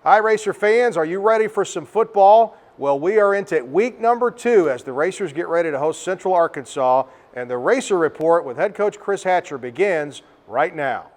Hi, Racer fans. Are you ready for some football? Well, we are into week number 2 as the Racers get ready to host Central Arkansas, and the Racer Report with head coach Chris Hatcher begins right now.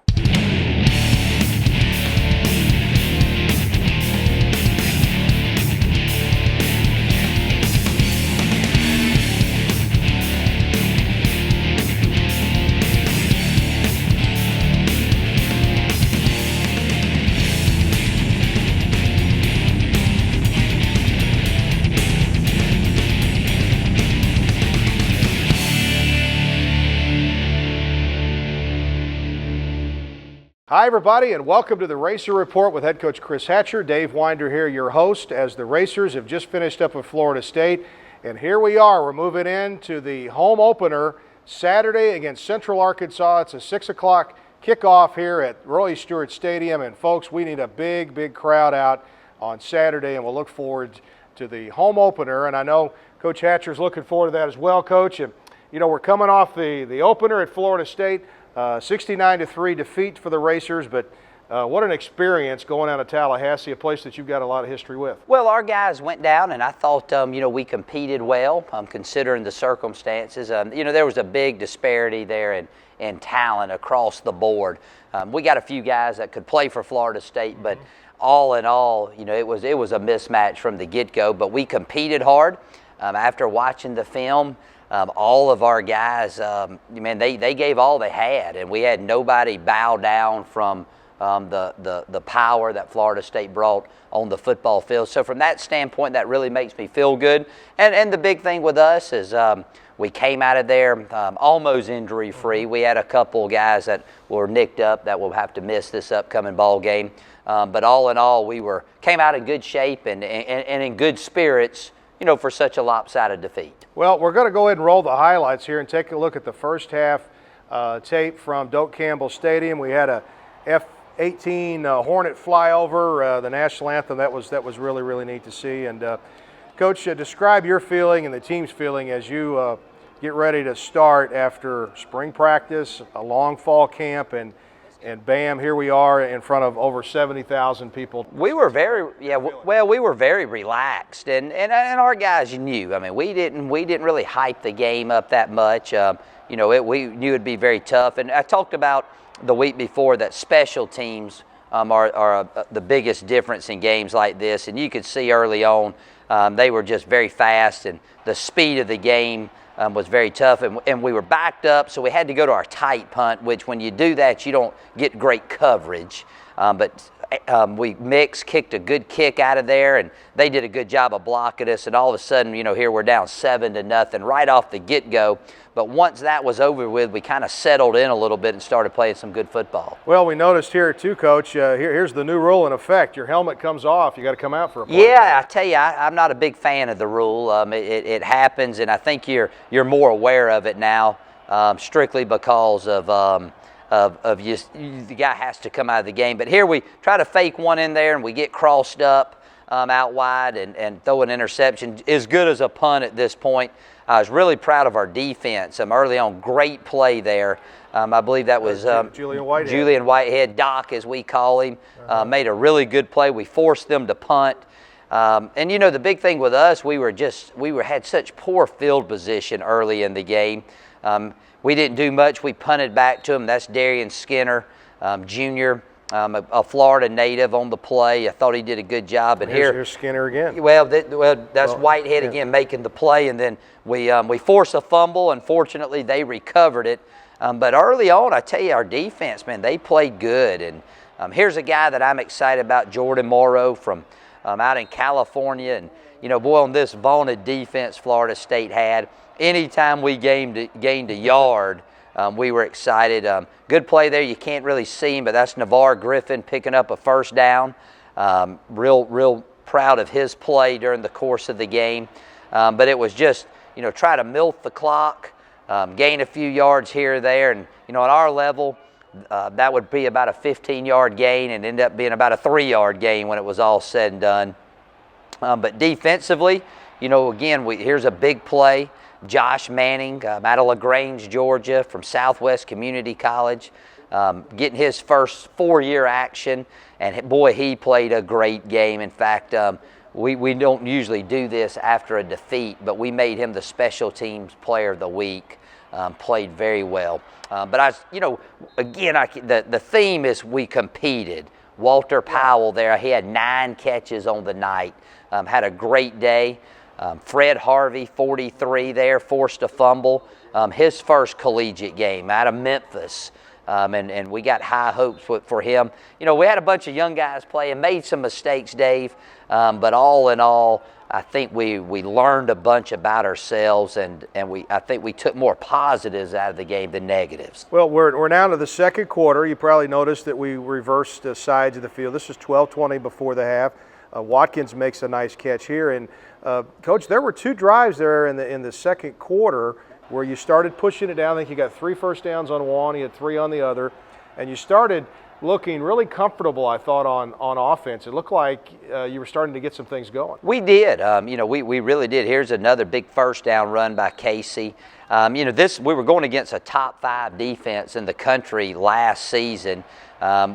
Hi, everybody, and welcome to the Racer Report with head coach Chris Hatcher. Dave Winder here, your host, as the Racers have just finished up with Florida State. And here we are. We're moving into the home opener Saturday against Central Arkansas. It's a 6 o'clock kickoff here at Roy Stewart Stadium. And, folks, we need a big, big crowd out on Saturday, and we'll look forward to the home opener. And I know Coach Hatcher's looking forward to that as well, Coach. And, you know, we're coming off the opener at Florida State. 69-3 defeat for the Racers, but what an experience going out of Tallahassee, a place that you've got a lot of history with. Well, our guys went down, and I thought, we competed well, considering the circumstances. There was a big disparity there in talent across the board. We got a few guys that could play for Florida State, but all in all, it was a mismatch from the get-go. But we competed hard. After watching the film, all of our guys, they gave all they had, and we had nobody bow down from the power that Florida State brought on the football field. So from that standpoint, that really makes me feel good. And the big thing with us is we came out of there almost injury-free. We had a couple guys that were nicked up that will have to miss this upcoming ball game. But all in all, came out in good shape and in good spirits, for such a lopsided defeat. Well, we're going to go ahead and roll the highlights here and take a look at the first half tape from Doak Campbell Stadium. We had a F-18 Hornet flyover, the national anthem. That was really, really neat to see. And Coach, describe your feeling and the team's feeling as you get ready to start after spring practice, a long fall camp, and bam, here we are in front of over 70,000 people. We were very relaxed, and our guys knew. I mean, we didn't really hype the game up that much. We knew it'd be very tough. And I talked about the week before that special teams are the biggest difference in games like this, and you could see early on they were just very fast, and the speed of the game was very tough, and we were backed up, so we had to go to our tight punt, which when you do that, you don't get great coverage. But we kicked a good kick out of there, and they did a good job of blocking us, and all of a sudden, here we're down 7-0 right off the get-go. But once that was over with, we kind of settled in a little bit and started playing some good football. Well, we noticed here too, Coach, here's the new rule in effect. Your helmet comes off. You got to come out for a play. Yeah, I tell you, I'm not a big fan of the rule. It happens, and I think you're more aware of it now, strictly because of the guy has to come out of the game. But here we try to fake one in there, and we get crossed up out wide and throw an interception. As good as a punt at this point. I was really proud of our defense. Early on, great play there. I believe that was Julian Whitehead, Doc as we call him, made a really good play. We forced them to punt. And the big thing with us, we had such poor field position early in the game. We didn't do much. We punted back to them. That's Darian Skinner, Jr., a Florida native on the play. I thought he did a good job. And here's Skinner again. Well, that's Whitehead again making the play, and then we forced a fumble. Unfortunately, they recovered it. But early on, I tell you, our defense, man, they played good. And here's a guy that I'm excited about, Jordan Morrow from out in California. And, boy, on this vaunted defense Florida State had, anytime we gained a yard, we were excited. Good play there. You can't really see him, but that's Navarre Griffin picking up a first down. Real proud of his play during the course of the game. But it was just, try to milk the clock, gain a few yards here or there. And, at our level, that would be about a 15-yard gain and end up being about a 3-yard gain when it was all said and done. But defensively, again, here's a big play. Josh Manning out of LaGrange, Georgia, from Southwest Community College. getting his first 4-year action, and boy, he played a great game. In fact, we don't usually do this after a defeat, but we made him the special teams player of the week. Played very well. But again, the theme is we competed. Walter Powell there, he had 9 catches on the night. Had a great day. Fred Harvey, 43 there, forced a fumble. His first collegiate game out of Memphis. And we got high hopes for him. We had a bunch of young guys playing, made some mistakes, Dave, but all in all, I think we learned a bunch about ourselves, and I think we took more positives out of the game than negatives. Well, we're now to the second quarter. You probably noticed that we reversed the sides of the field. This is 12:20 before the half. Watkins makes a nice catch here, and Coach, there were 2 drives there in the second quarter where you started pushing it down. I think you got 3 first downs on one, you had 3 on the other, and you started looking really comfortable, I thought, on offense. It looked like you were starting to get some things going. We did. We really did. Here's another big first down run by Casey. We were going against a top 5 defense in the country last season.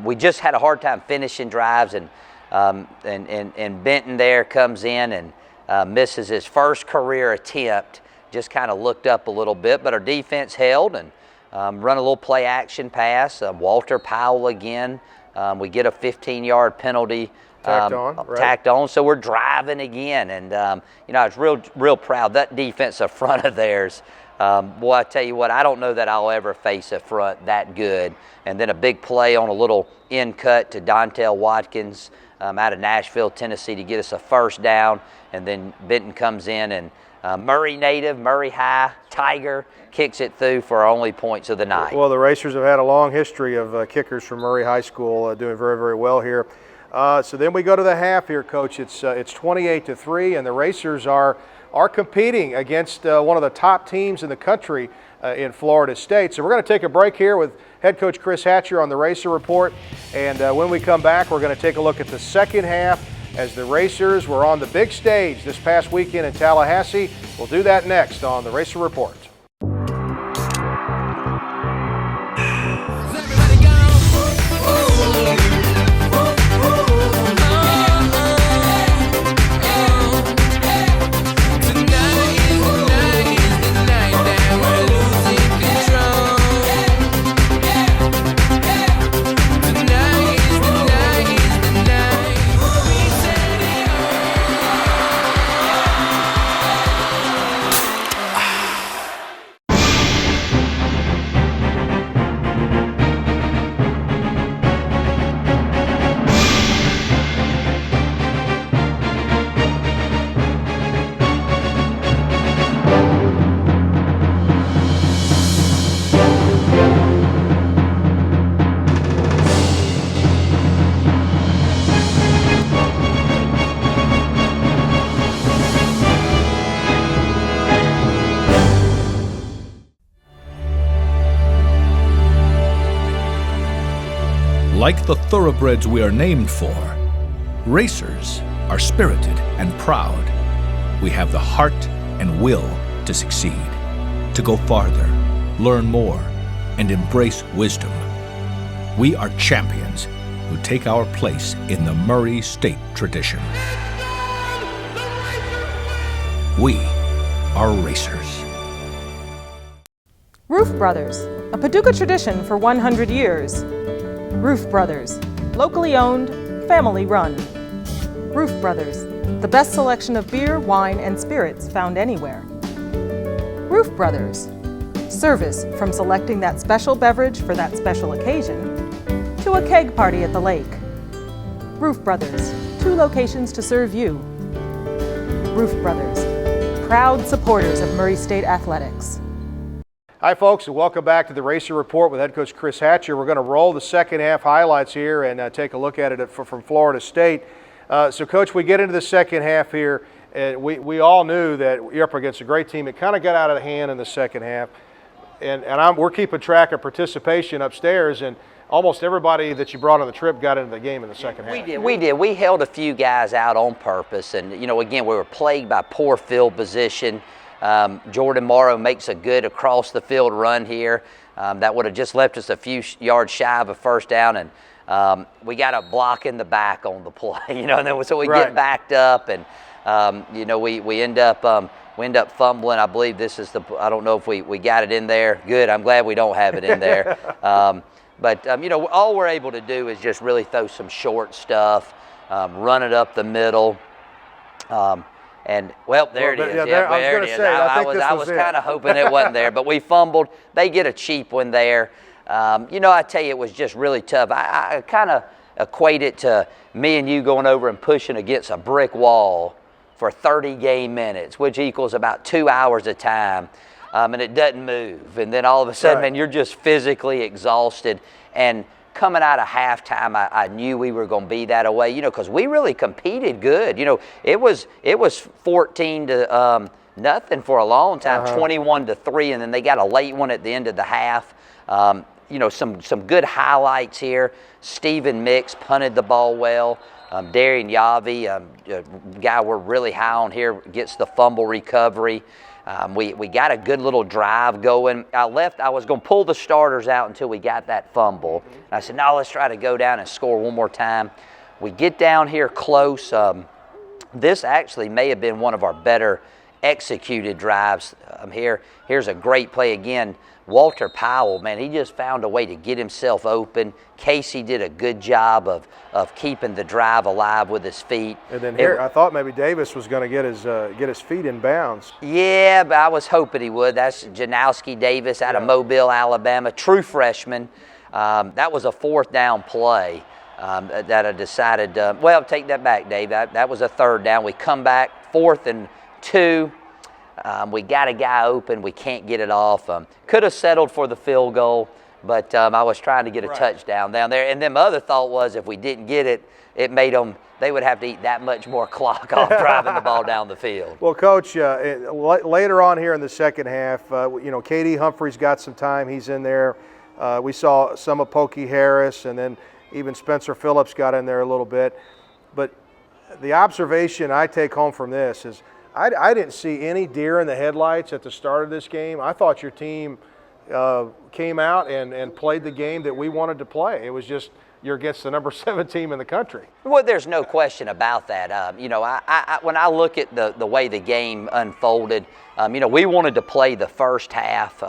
We just had a hard time finishing drives, and Benton there comes in and misses his first career attempt. Just kind of looked up a little bit, but our defense held and run a little play action pass. Walter Powell again. We get a 15-yard penalty tacked on, so we're driving again. And I was real proud. That defensive front of theirs, boy, I tell you what, I don't know that I'll ever face a front that good. And then a big play on a little in cut to Dontel Watkins out of Nashville, Tennessee, to get us a first down. And then Benton comes in, and Murray native, Murray High, Tiger, kicks it through for our only points of the night. Well, the Racers have had a long history of kickers from Murray High School doing very, very well here. So then we go to the half here, Coach. It's 28-3, and the Racers are competing against one of the top teams in the country in Florida State. So we're going to take a break here with head coach Chris Hatcher on the Racer Report, and when we come back, we're going to take a look at the second half as the Racers were on the big stage this past weekend in Tallahassee. We'll do that next on the Racer Report. Like the thoroughbreds we are named for, racers are spirited and proud. We have the heart and will to succeed, to go farther, learn more, and embrace wisdom. We are champions who take our place in the Murray State tradition. We are racers. Roof Brothers, a Paducah tradition for 100 years. Roof Brothers, locally owned, family run. Roof Brothers, the best selection of beer, wine, and spirits found anywhere. Roof Brothers, service from selecting that special beverage for that special occasion to a keg party at the lake. Roof Brothers, 2 locations to serve you. Roof Brothers, proud supporters of Murray State Athletics. Hi, folks, and welcome back to the Racer Report with head coach Chris Hatcher. We're going to roll the second half highlights here and take a look at it from Florida State. So, Coach, we get into the second half here, and we all knew that you're up against a great team. It kind of got out of hand in the second half, and we're keeping track of participation upstairs, and almost everybody that you brought on the trip got into the game in the second half. We did. We held a few guys out on purpose, and again, we were plagued by poor field position. Jordan Morrow makes a good across the field run here. That would have just left us a few yards shy of a first down, and we got a block in the back on the play, and then so we get backed up, and we end up fumbling. I believe this is I don't know if we got it in there. Good. I'm glad we don't have it in there. But all we're able to do is just really throw some short stuff, run it up the middle. And there it is. Yeah, there it is. I was kind of hoping it wasn't there, but we fumbled. They get a cheap one there. I tell you, it was just really tough. I kind of equate it to me and you going over and pushing against a brick wall for 30 game minutes, which equals about 2 hours of time, and it doesn't move. And then all of a sudden, man, you're just physically exhausted. And coming out of halftime, I knew we were going to be that way, because we really competed good. It was 14 to nothing for a long time, 21-3, and then they got a late one at the end of the half. Some good highlights here. Stephen Mix punted the ball well. Darian Yavi, a guy we're really high on here, gets the fumble recovery. We got a good little drive going. I was going to pull the starters out until we got that fumble. And I said, no, let's try to go down and score one more time. We get down here close. This actually may have been one of our better executed drives. Here's a great play again. Walter Powell, man, he just found a way to get himself open. Casey did a good job of keeping the drive alive with his feet. And then I thought maybe Davis was going to get his feet in bounds. Yeah, but I was hoping he would. That's Janowski Davis out of Mobile, Alabama, true freshman. That was a fourth down play that I decided, take that back, Dave. That was a third down. We come back, 4th and 2. We got a guy open. We can't get it off. Could have settled for the field goal, but I was trying to get a touchdown down there. And then my other thought was if we didn't get it, it made them – they would have to eat that much more clock off driving the ball down the field. Well, Coach, later on here in the second half, K.D. Humphrey's got some time. He's in there. We saw some of Pokey Harris, and then even Spencer Phillips got in there a little bit. But the observation I take home from this is – I didn't see any deer in the headlights at the start of this game. I thought your team came out and played the game that we wanted to play. It was just you're against the number 7 team in the country. Well, there's no question about that. When I look at the way the game unfolded, we wanted to play the first half,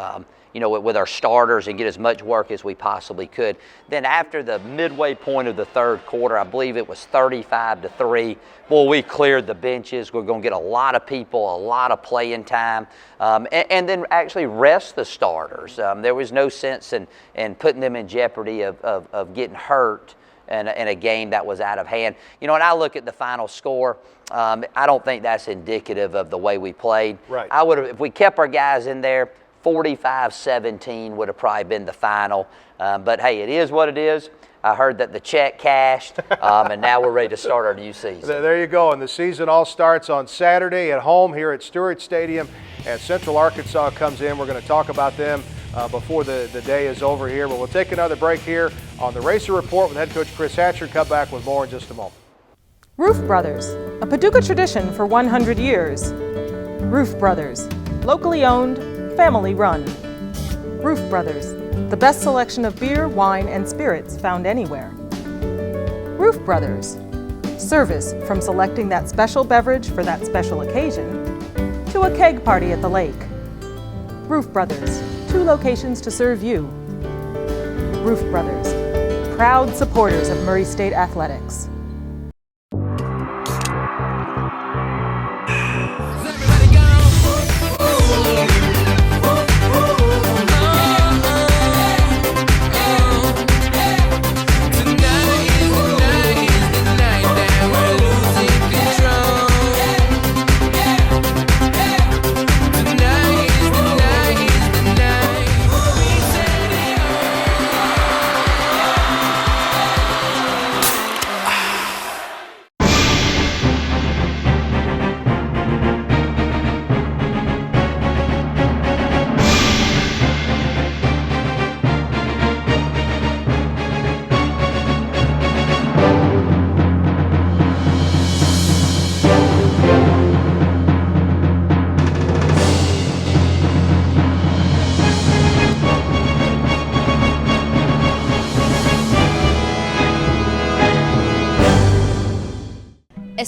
with our starters and get as much work as we possibly could. Then after the midway point of the third quarter, I believe it was 35-3. Boy, we cleared the benches. We're going to get a lot of people, a lot of playing time, and then actually rest the starters. There was no sense in putting them in jeopardy of getting hurt in a game that was out of hand. When I look at the final score, I don't think that's indicative of the way we played. Right. I would have, if we kept our guys in there, 45-17 would have probably been the final. But, hey, it is what it is. I heard that the check cashed, and now we're ready to start our new season. There you go. And the season all starts on Saturday at home here at Stewart Stadium. And Central Arkansas comes in. We're going to talk about them before the day is over here. But we'll take another break here on the Racer Report with head coach Chris Hatcher. Come back with more in just a moment. Roof Brothers, a Paducah tradition for 100 years. Roof Brothers, locally owned, family run. Roof Brothers, the best selection of beer, wine, and spirits found anywhere. Roof Brothers, service from selecting that special beverage for that special occasion to a keg party at the lake. Roof Brothers, 2 locations to serve you. Roof Brothers, proud supporters of Murray State Athletics.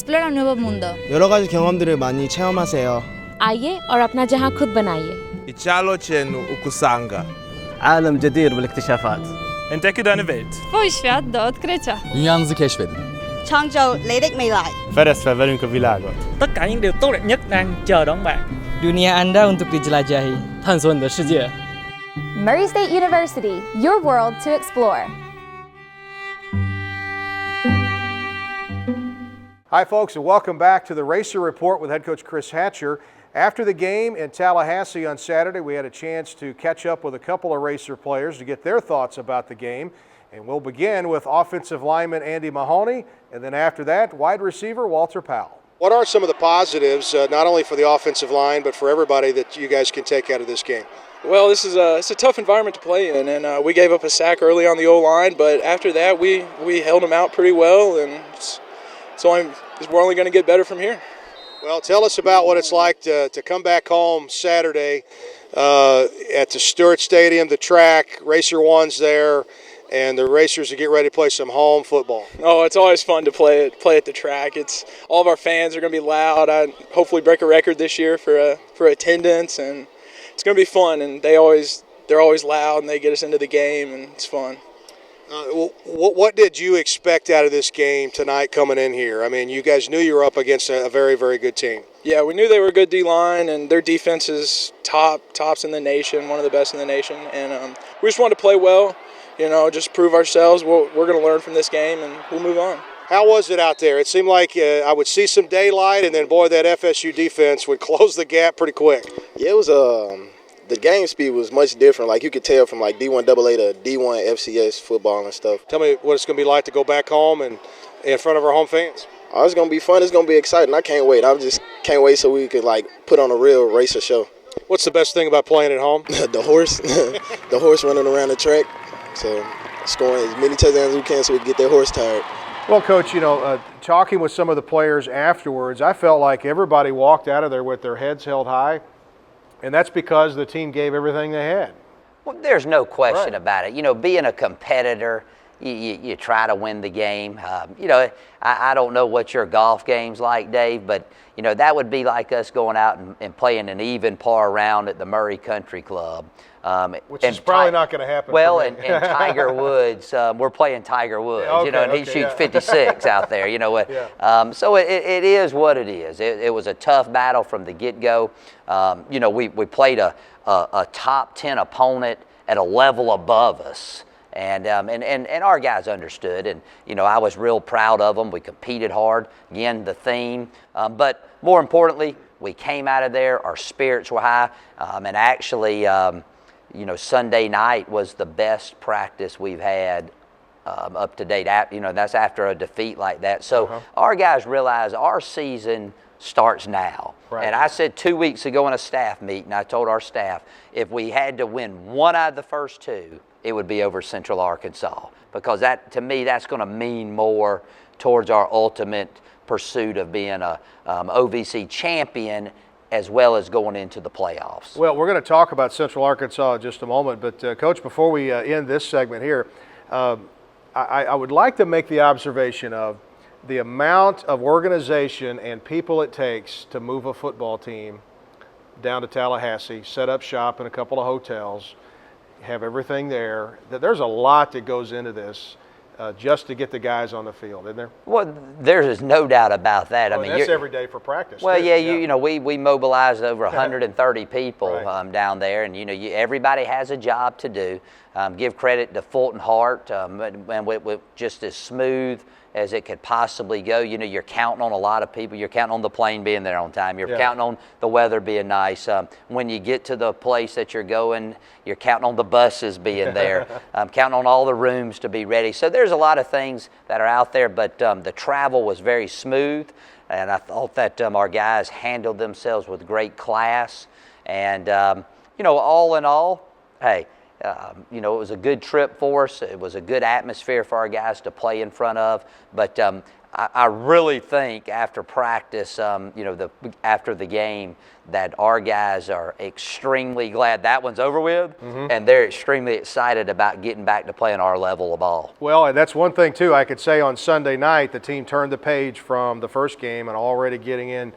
explora un nuevo mundo. 여러 가지 경험들을 많이 체험하세요. आइए और अपना जहां खुद बनाइए. Itsalo chenu ukusanga. عالم جدير بالاكتشافات. Entdecke deine Welt. Svůj svět do odkrycia. Dünyanızı keşfedin. 創造你的未來. Tất cả những điều tốt đẹp nhất đang chờ đón bạn. Dunia Anda untuk dijelajahi. 探索你的世界。 Murray State University, your world to explore. Hi, folks, and welcome back to the Racer Report with head coach Chris Hatcher. After the game in Tallahassee on Saturday, we had a chance to catch up with a couple of Racer players to get their thoughts about the game. And we'll begin with offensive lineman Andy Mahoney, and then after that, wide receiver Walter Powell. What are some of the positives, not only for the offensive line, but for everybody that you guys can take out of this game? Well, it's a tough environment to play in, and we gave up a sack early on the O-line, but after that, we held them out pretty well, and we're only going to get better from here. Well, tell us about what it's like to come back home Saturday at the Stewart Stadium, the track, Racer One's there, and the Racers to get ready to play some home football. Oh, it's always fun to play at the track. It's all of our fans are going to be loud. I hopefully break a record this year for attendance, and it's going to be fun. And they're always loud, and they get us into the game, and it's fun. What did you expect out of this game tonight coming in here? I mean, you guys knew you were up against a very, very good team. Yeah, we knew they were a good D-line, and their defense is tops in the nation, one of the best in the nation. And we just wanted to play well, just prove ourselves. We're going to learn from this game, and we'll move on. How was it out there? It seemed like I would see some daylight, and then, boy, that FSU defense would close the gap pretty quick. Yeah, it was the game speed was much different. Like you could tell from like D1 AA to D1 FCS football and stuff. Tell me what it's going to be like to go back home and in front of our home fans. Oh, it's going to be fun. It's going to be exciting. I can't wait. I just can't wait so we could like put on a real racer show. What's the best thing about playing at home? The horse. The horse running around the track. So scoring as many touchdowns as we can so we can get that horse tired. Well, Coach, talking with some of the players afterwards, I felt like everybody walked out of there with their heads held high. And that's because the team gave everything they had. Well, there's no question about it. Being a competitor, you try to win the game. I don't know what your golf game's like, Dave, but, that would be like us going out and playing an even par round at the Murray Country Club. Which is probably not going to happen. Well, and Tiger Woods, we're playing Tiger Woods, and he shoots 56 out there, So it is what it is. It was a tough battle from the get-go. We played a top 10 opponent at a level above us. And our guys understood, and I was real proud of them. We competed hard. Again, the theme, but more importantly, we came out of there. Our spirits were high, and actually, Sunday night was the best practice we've had up to date. That's after a defeat like that. So our guys realize our season starts now. Right. And I said 2 weeks ago in a staff meeting, I told our staff, if we had to win one out of the first two, it would be over Central Arkansas, because that, to me, that's going to mean more towards our ultimate pursuit of being a OVC champion, as well as going into the playoffs. Well, we're going to talk about Central Arkansas in just a moment, but Coach, before we end this segment here, I would like to make the observation of the amount of organization and people it takes to move a football team down to Tallahassee, set up shop in a couple of hotels, have everything there. There's a lot that goes into this just to get the guys on the field, isn't there? Well, there is no doubt about that. Well, that's every day for practice. Well, too. yeah, we mobilized over 130 people down there, and everybody has a job to do. Give credit to Fulton Hart, and with just as smooth as it could possibly go. You're counting on a lot of people. You're counting on the plane being there on time. You're counting on the weather being nice. When you get to the place that you're going, you're counting on the buses being there. Counting on all the rooms to be ready. So there's a lot of things that are out there, but the travel was very smooth, and I thought that our guys handled themselves with great class. And, all in all, hey, it was a good trip for us. It was a good atmosphere for our guys to play in front of. But I really think after practice, after the game, that our guys are extremely glad that one's over with, and they're extremely excited about getting back to playing our level of ball. Well, and that's one thing, too. I could say on Sunday night, the team turned the page from the first game and already getting in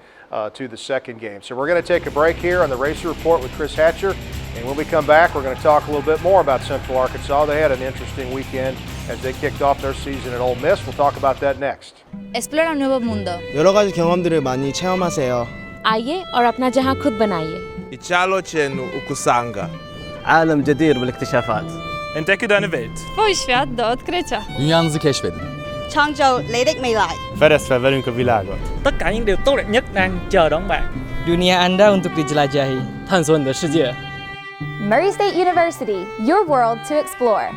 to the second game. So we're going to take a break here on the Racer Report with Chris Hatcher, and when we come back, we're going to talk a little bit more about Central Arkansas. They had an interesting weekend as they kicked off their season at Ole Miss. We'll talk about that next. Explora un nuevo mundo. 여러 가지 경험들을 많이 체험하세요. आइए और अपना जहां खुद बनाइए. Icalochen ukusanga. عالم جدير بالاكتشافات. Entdecke deine Welt. Svůj svět do odkrycia. Dünyanızı keşfedin. 創造你的未來。 Tất cả những điều tốt đẹp nhất đang chờ đón bạn. Dunia Anda untuk dijelajahi. 探索你的世界。 Murray State University, your world to explore.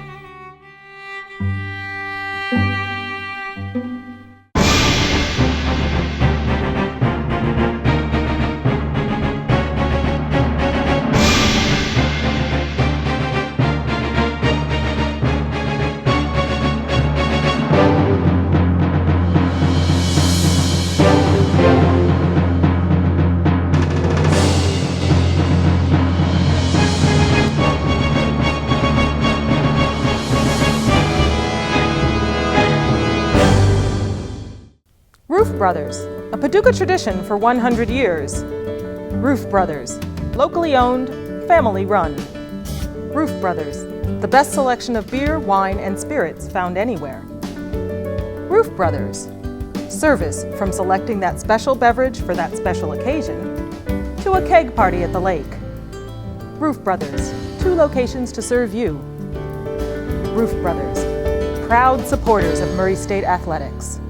Roof Brothers, a Paducah tradition for 100 years. Roof Brothers, locally owned, family run. Roof Brothers, the best selection of beer, wine, and spirits found anywhere. Roof Brothers, service from selecting that special beverage for that special occasion to a keg party at the lake. Roof Brothers, 2 locations to serve you. Roof Brothers, proud supporters of Murray State Athletics.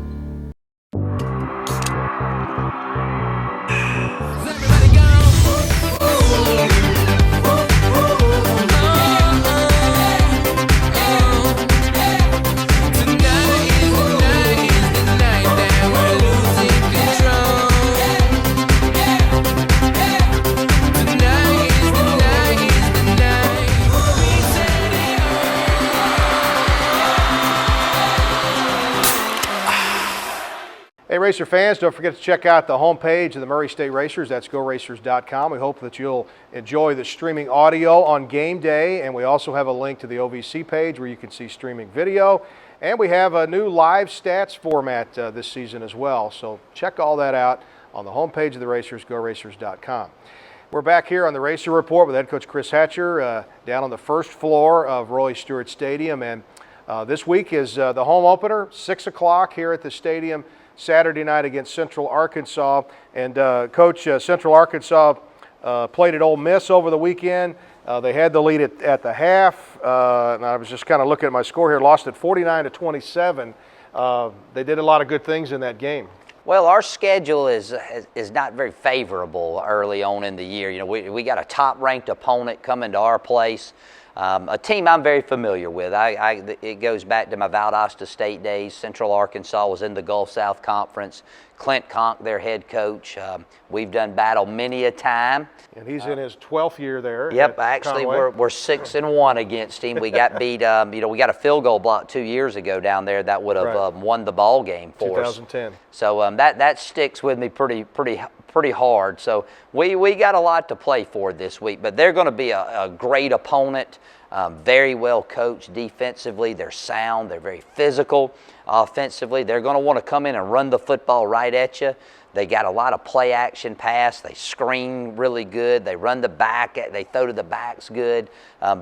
Hey, Racer fans, don't forget to check out the homepage of the Murray State Racers. That's GoRacers.com. We hope that you'll enjoy the streaming audio on game day, and we also have a link to the OVC page where you can see streaming video. And we have a new live stats format this season as well. So check all that out on the homepage of the Racers, GoRacers.com. We're back here on the Racer Report with head coach Chris Hatcher down on the first floor of Roy Stewart Stadium. And this week is the home opener, 6 o'clock here at the stadium, Saturday night against Central Arkansas. And Coach, Central Arkansas played at Ole Miss over the weekend. They had the lead at the half, and I was just kind of looking at my score here, lost it 49-27. They did a lot of good things in that game. Well, our schedule is not very favorable early on in the year. You know, we got a top-ranked opponent coming to our place. A team I'm very familiar with. It goes back to my Valdosta State days. Central Arkansas was in the Gulf South Conference. Clint Conk, their head coach. We've done battle many a time. And he's in his 12th year there. Yep, actually we're 6-1 against him. We got beat. We got a field goal block 2 years ago down there that would have won the ball game for us. 2010. So that sticks with me pretty hard. So we got a lot to play for this week, but they're going to be a great opponent. Very well coached defensively. They're sound. They're very physical offensively. They're going to want to come in and run the football right at you. They got a lot of play action pass. They screen really good. They run the back. They throw to the backs good.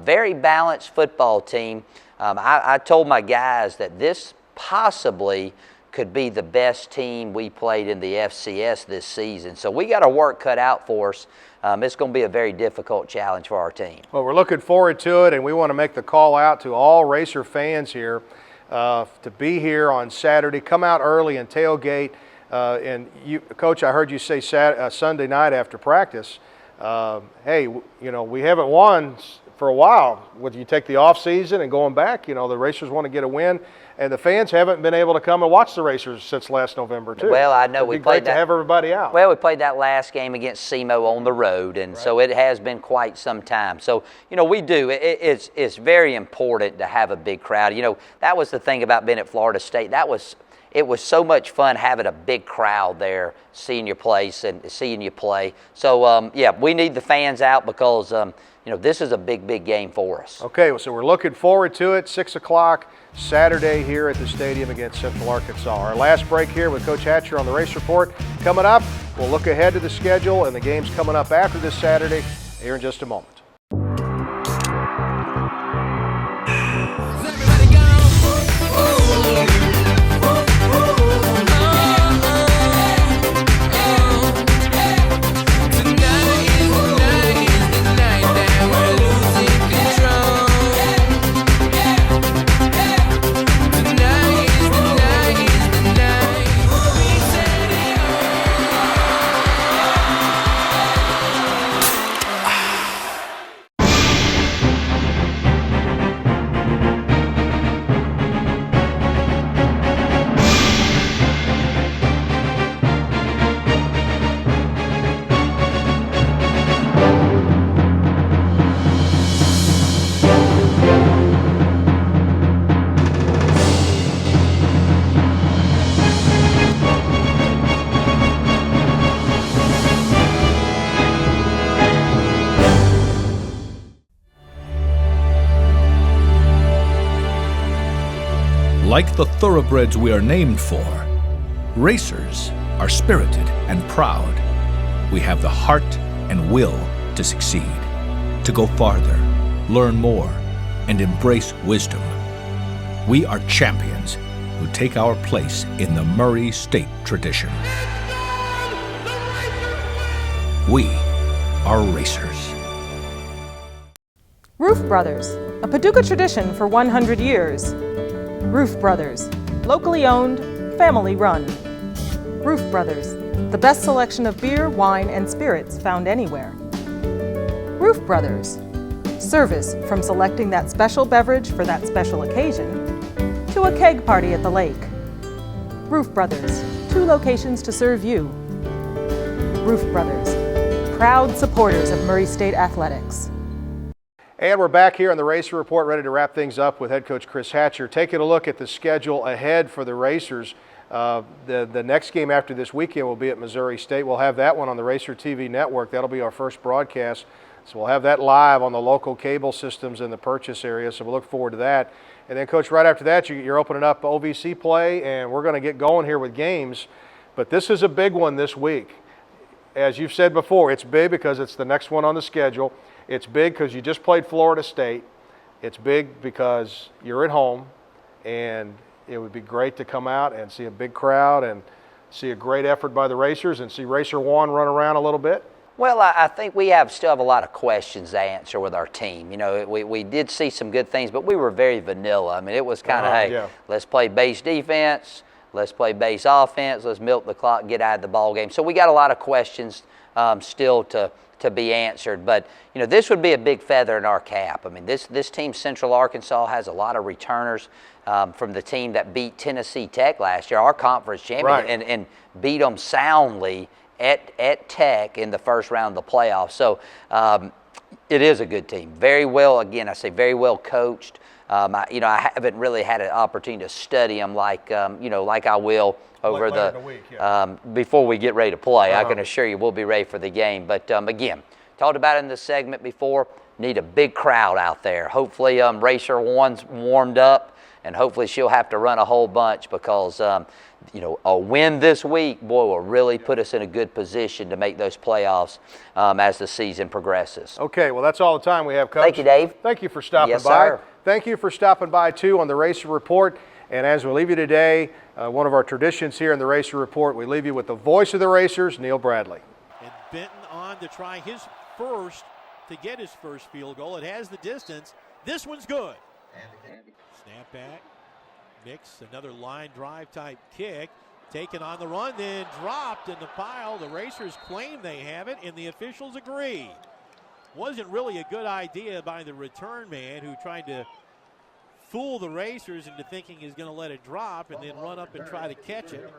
Very balanced football team. I told my guys that this possibly could be the best team we played in the FCS this season. So we got our work cut out for us. It's going to be a very difficult challenge for our team. Well, we're looking forward to it, and we want to make the call out to all Racer fans here to be here on Saturday. Come out early and tailgate. And you, Coach, I heard you say Sunday night after practice, hey, you know, we haven't won for a while. Would you take the off season and going back? You know, the Racers want to get a win, and the fans haven't been able to come and watch the Racers since last November too. Well, I know we played that to have everybody out. Well, we played that last game against SEMO on the road, and so it has been quite some time. So you know, we do. It's very important to have a big crowd. You know, that was the thing about being at Florida State. it was so much fun having a big crowd there, seeing your place and seeing you play. So, yeah, we need the fans out because, this is a big, big game for us. Okay, so we're looking forward to it. 6 o'clock Saturday here at the stadium against Central Arkansas. Our last break here with Coach Hatcher on the Race Report. Coming up, we'll look ahead to the schedule and the games coming up after this Saturday here in just a moment. Like the thoroughbreds we are named for, racers are spirited and proud. We have the heart and will to succeed, to go farther, learn more, and embrace wisdom. We are champions who take our place in the Murray State tradition. We are racers. Roof Brothers, a Paducah tradition for 100 years. Roof Brothers, locally owned, family run. Roof Brothers, the best selection of beer, wine, and spirits found anywhere. Roof Brothers, service from selecting that special beverage for that special occasion to a keg party at the lake. Roof Brothers, 2 locations to serve you. Roof Brothers, proud supporters of Murray State Athletics. And we're back here on the Racer Report, ready to wrap things up with head coach Chris Hatcher. Taking a look at the schedule ahead for the Racers. The next game after this weekend will be at Missouri State. We'll have that one on the Racer TV network. That'll be our first broadcast. So we'll have that live on the local cable systems in the Purchase area. So we'll look forward to that. And then, Coach, right after that, you're opening up OVC play, and we're going to get going here with games. But this is a big one this week. As you've said before, it's big because it's the next one on the schedule. It's big because you just played Florida State. It's big because you're at home, and it would be great to come out and see a big crowd and see a great effort by the Racers and see Racer One run around a little bit. Well, I think we still have a lot of questions to answer with our team. We did see some good things, but we were very vanilla. I mean, it was kind of, let's play base defense, let's play base offense, let's milk the clock, get out of the ball game. So we got a lot of questions still to be answered. But, this would be a big feather in our cap. I mean, this team, Central Arkansas, has a lot of returners from the team that beat Tennessee Tech last year, our conference champion, and beat them soundly at Tech in the first round of the playoffs. So it is a good team. Very well, again, I say very well coached. I haven't really had an opportunity to study them like I will over before we get ready to play. I can assure you we'll be ready for the game. But again, talked about it in the segment before, need a big crowd out there. Hopefully Racer One's warmed up, and hopefully she'll have to run a whole bunch because a win this week, will really put us in a good position to make those playoffs as the season progresses. Okay, well, that's all the time we have, Coach. Thank you, Dave. Thank you for stopping by. Sir. Thank you for stopping by, too, on the Racer Report. And as we leave you today, one of our traditions here in the Racer Report, we leave you with the voice of the Racers, Neil Bradley. And Benton on to try his first to get his first field goal. It has the distance. This one's good. Snap back. Nix, another line drive type kick. Taken on the run, then dropped in the pile. The Racers claim they have it, and the officials agree. Wasn't really a good idea by the return man who tried to fool the Racers into thinking he's going to let it drop and then run up and try to catch it.